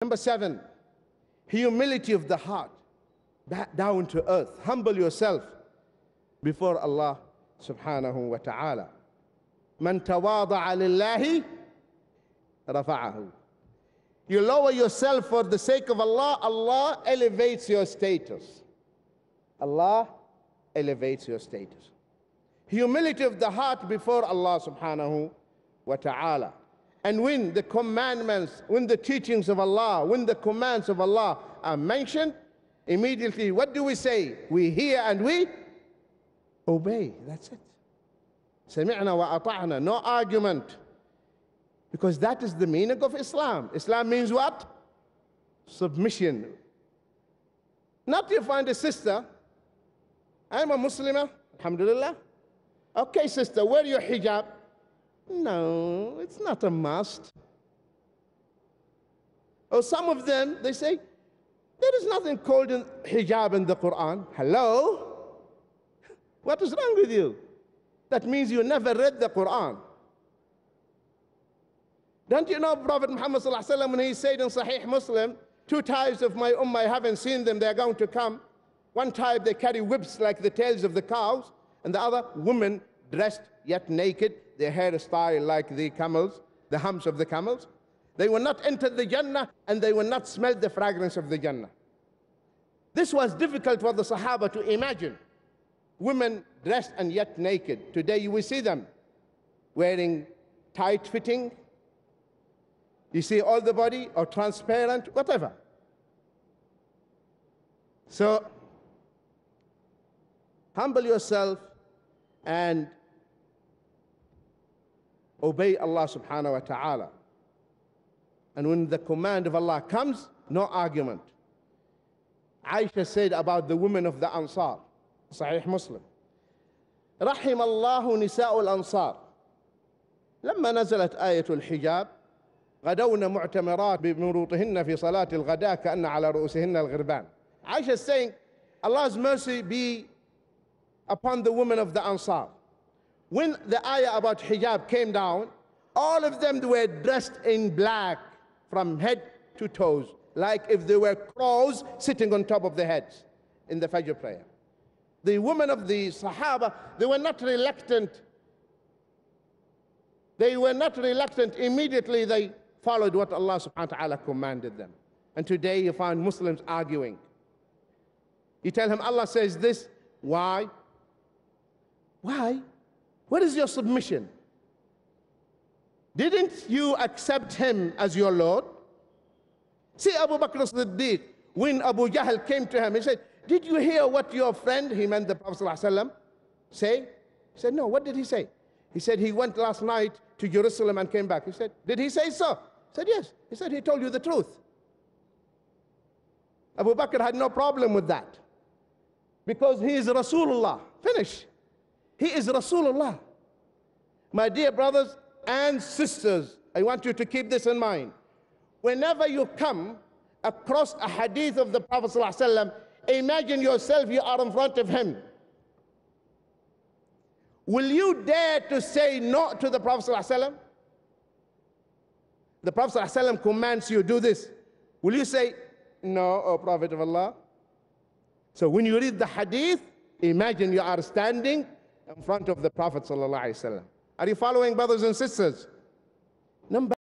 Number 7, humility of the heart, back down to earth. Humble yourself before Allah subhanahu wa ta'ala. Man tawada'a lillahi rafa'ahu. You lower yourself for the sake of Allah, Allah elevates your status. Allah elevates your status. Humility of the heart before Allah subhanahu wa ta'ala. And when the commandments, when the teachings of Allah, when the commands of Allah are mentioned, immediately what do we say? We hear and we obey. That's it. سمعنا وأطعنا. No argument. Because that is the meaning of Islam. Islam means what? Submission. Not you find a sister, I'm a Muslimah, alhamdulillah. Okay, sister, wear your hijab. No, it's not a must. Or some of them, they say, there is nothing called hijab in the Quran. Hello? What is wrong with you? That means you never read the Quran. Don't you know Prophet Muhammad sallallahu alaihi wasallam when he said in Sahih Muslim, 2 types of my ummah, I haven't seen them, they're going to come. One type, they carry whips like the tails of the cows, and the other, women dressed yet naked, their hairstyle like the camels, the humps of the camels. They will not enter the Jannah, and they will not smell the fragrance of the Jannah. This was difficult for the Sahaba to imagine. Women dressed and yet naked. Today you will see them wearing tight fitting. You see all the body, or transparent, whatever. So, humble yourself and obey Allah subhanahu wa ta'ala. And when the command of Allah comes, no argument. Aisha said about the women of the Ansar, Sahih Muslim, رحم الله نساء الأنصار لما نزلت آية الحجاب غدونا معتمرات بمروطهن في صلاة الغداء كأن على رؤوسهن الغربان. Aisha is saying, Allah's mercy be upon the women of the Ansar. When the ayah about hijab came down, all of them were dressed in black from head to toes, like if they were crows sitting on top of their heads in the Fajr prayer. The women of the Sahaba, they were not reluctant. They were not reluctant. Immediately they followed what Allah subhanahu wa ta'ala commanded them. And today you find Muslims arguing. You tell him Allah says this, why? Why? What is your submission? Didn't you accept him as your Lord? See Abu Bakr as-Siddiq, when Abu Jahl came to him, he said, did you hear what your friend, he meant the Prophet ﷺ, say? He said, no, what did he say? He said, he went last night to Jerusalem and came back. He said, did he say so? He said, yes. He said, he told you the truth. Abu Bakr had no problem with that. Because he is Rasulullah. Finish. He is Rasulullah. My dear brothers and sisters, I want you to keep this in mind. Whenever you come across a hadith of the Prophet ﷺ, imagine yourself, you are in front of him. Will you dare to say no to the Prophet ﷺ? The Prophet ﷺ commands you, do this. Will you say, no, O Prophet of Allah? So when you read the hadith, imagine you are standing in front of the Prophet ﷺ. Are you following, brothers and sisters? Number